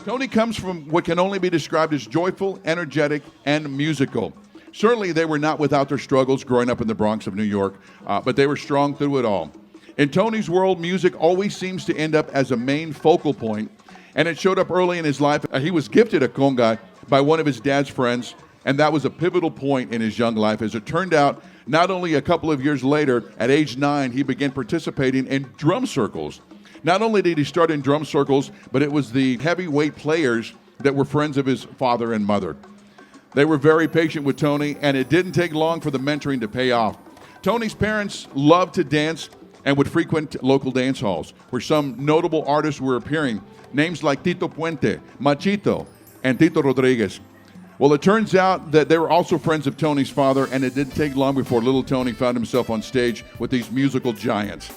Tony comes from what can only be described as joyful, energetic, and musical. Certainly, they were not without their struggles growing up in the Bronx of New York, but they were strong through it all. In Tony's world, music always seems to end up as a main focal point, and it showed up early in his life. He was gifted a conga by one of his dad's friends, and that was a pivotal point in his young life. As it turned out, not only a couple of years later, at age 9, he began participating in drum circles. Not only did he start in drum circles, but it was the heavyweight players that were friends of his father and mother. They were very patient with Tony, and it didn't take long for the mentoring to pay off. Tony's parents loved to dance and would frequent local dance halls, where some notable artists were appearing, names like Tito Puente, Machito, and Tito Rodriguez. Well, it turns out that they were also friends of Tony's father, and it didn't take long before little Tony found himself on stage with these musical giants.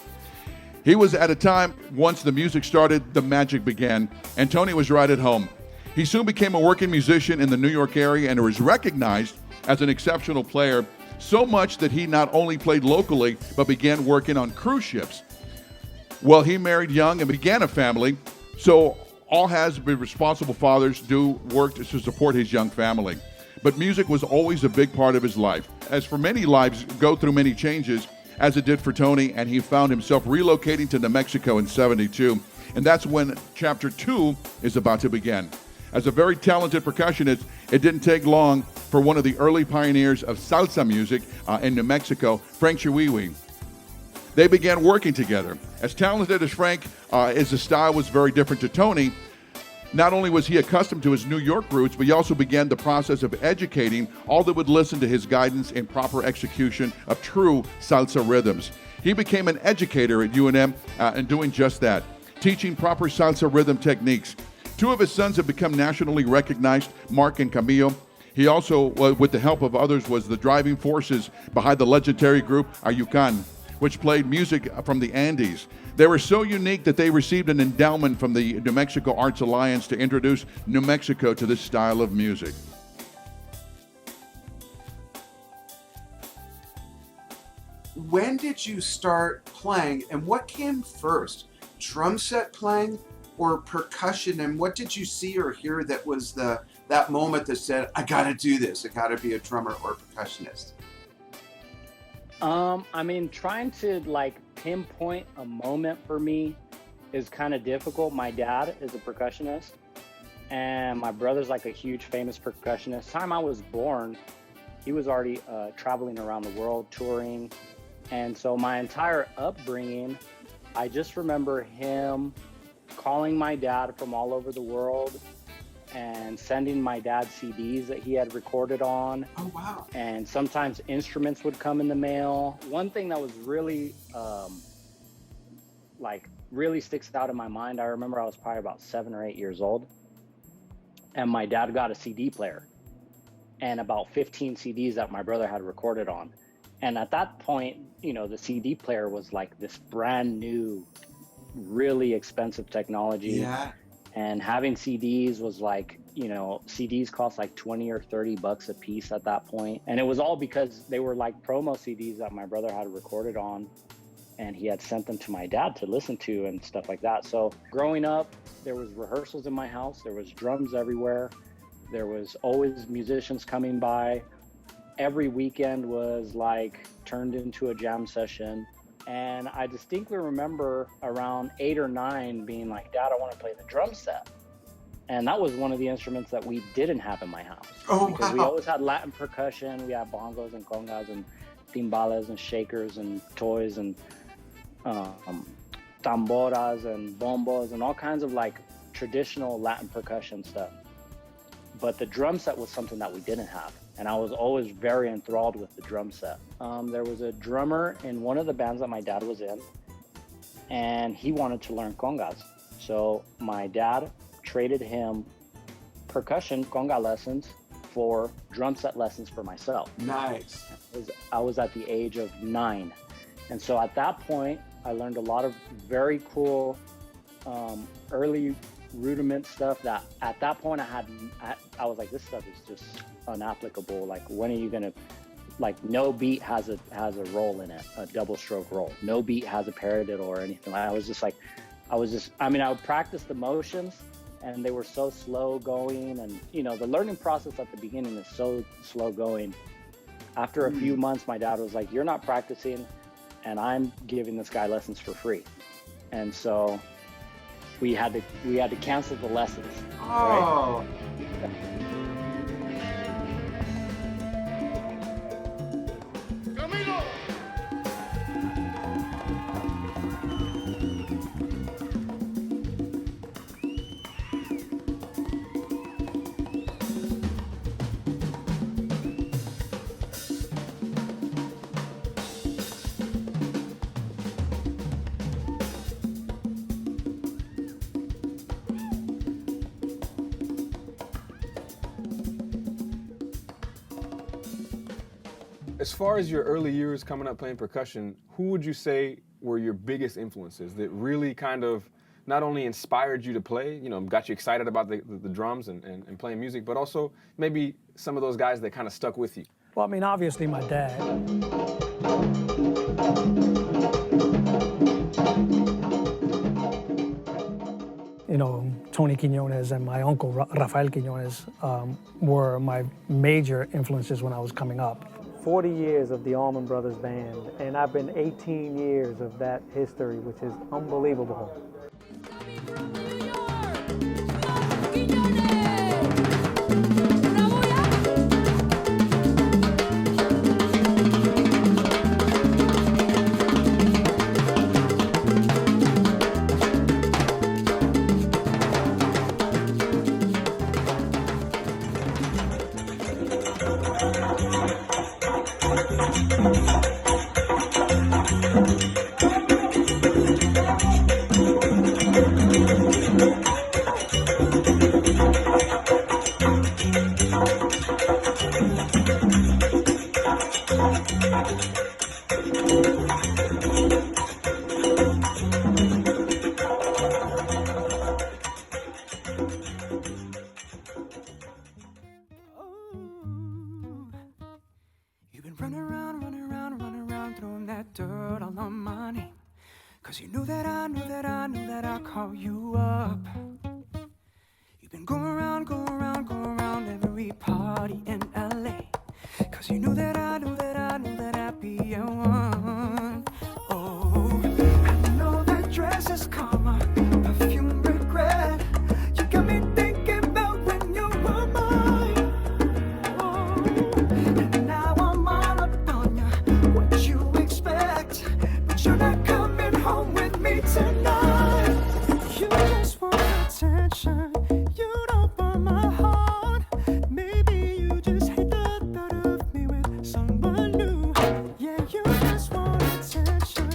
He was at a time, once the music started, the magic began, and Tony was right at home. He soon became a working musician in the New York area and was recognized as an exceptional player, so much that he not only played locally, but began working on cruise ships. Well, he married young and began a family, so all has-been responsible fathers do work to support his young family. But music was always a big part of his life. As for many lives go through many changes, as it did for Tony, and he found himself relocating to New Mexico in '72. And that's when Chapter 2 is about to begin. As a very talented percussionist, it didn't take long for one of the early pioneers of salsa music in New Mexico, Frank Chihuihui. They began working together. As talented as Frank, his style was very different to Tony. Not only was he accustomed to his New York roots, but he also began the process of educating all that would listen to his guidance in proper execution of true salsa rhythms. He became an educator at UNM and doing just that, teaching proper salsa rhythm techniques. Two of his sons have become nationally recognized, Mark and Camillo. He also, with the help of others, was the driving forces behind the legendary group Ayucan, which played music from the Andes. They were so unique that they received an endowment from the New Mexico Arts Alliance to introduce New Mexico to this style of music. When did you start playing, and what came first, drum set playing or percussion? And what did you see or hear that was that moment that said, I gotta do this, I gotta be a drummer or percussionist? Trying to pinpoint a moment for me is kind of difficult. My dad is a percussionist, and my brother's a huge famous percussionist. Time I was born, he was already traveling around the world, touring. And so my entire upbringing, I just remember him calling my dad from all over the world and sending my dad CDs that he had recorded on. Oh, wow. And sometimes instruments would come in the mail. One thing that was really, really sticks out in my mind, I remember I was probably about 7 or 8 years old, and my dad got a CD player and about 15 CDs that my brother had recorded on. And at that point, the CD player was this brand new, really expensive technology. Yeah. And having CDs was CDs cost $20 or $30 a piece at that point. And it was all because they were promo CDs that my brother had recorded on, and he had sent them to my dad to listen to and stuff like that. So growing up, there was rehearsals in my house. There was drums everywhere. There was always musicians coming by. Every weekend was turned into a jam session. And I distinctly remember around 8 or 9 being Dad, I want to play the drum set. And that was one of the instruments that we didn't have in my house. Oh, because wow. We always had Latin percussion. We had bongos and congas and timbales and shakers and toys and tamboras and bombos and all kinds of traditional Latin percussion stuff. but the drum set was something that we didn't have. And I was always very enthralled with the drum set. There was a drummer in one of the bands that my dad was in, and he wanted to learn congas. So my dad traded him percussion conga lessons for drum set lessons for myself. Nice. I was at the age of 9. And so at that point, I learned a lot of very cool early rudiment stuff that at that point I was like, this stuff is just unapplicable. Like, when are you gonna, like, no beat has a roll in it, a double stroke roll. No beat has a paradiddle or anything. I would practice the motions, and they were so slow going, and the learning process at the beginning is so slow going. After a few months, my dad was like, you're not practicing, and I'm giving this guy lessons for free. And so we had to cancel the lessons. Oh. Right? As far as your early years coming up playing percussion, who would you say were your biggest influences that really kind of not only inspired you to play, got you excited about the drums and playing music, but also maybe some of those guys that kind of stuck with you? Well, I mean, obviously my dad. Tony Quinones and my uncle Rafael Quinones were my major influences when I was coming up. 40 years of the Allman Brothers Band, and I've been 18 years of that history, which is unbelievable. You've been running around, throwing that dirt all on my name. 'Cause you knew that I'd call you up. You've been going around every party in LA. 'Cause you knew that I'd be at one. Oh, I know that dress is karma, perfume regret. You got me thinking about when you were mine. Oh, and now I'm all up on you. What you expect? But you're not coming home with me tonight. You just want attention. You don't want my heart. Maybe you just hate the thought of me with someone new. Yeah, you just want attention.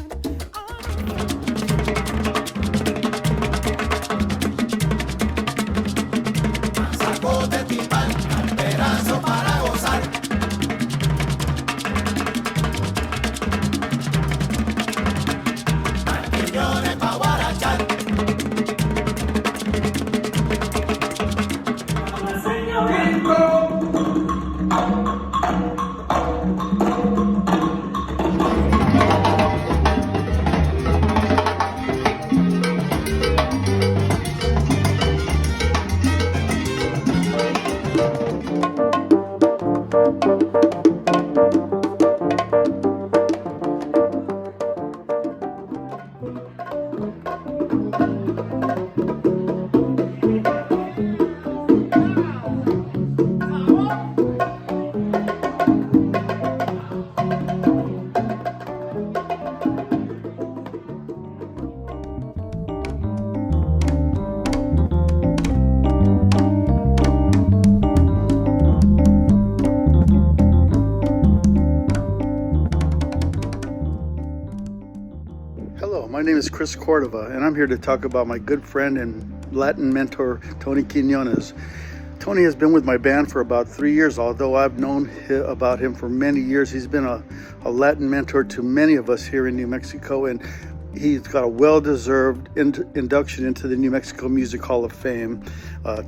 Saco de timbal, pedazo para gozar. Quinones pa' guarachar. is Chris Cordova, and I'm here to talk about my good friend and Latin mentor, Tony Quinones. Tony has been with my band for about 3 years, although I've known about him for many years. He's been a Latin mentor to many of us here in New Mexico, and he's got a well-deserved induction into the New Mexico Music Hall of Fame.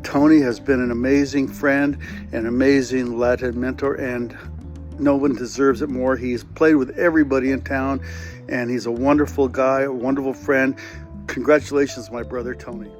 Tony has been an amazing friend, an amazing Latin mentor, and no one deserves it more. He's played with everybody in town, and he's a wonderful guy, a wonderful friend. Congratulations, my brother, Tony.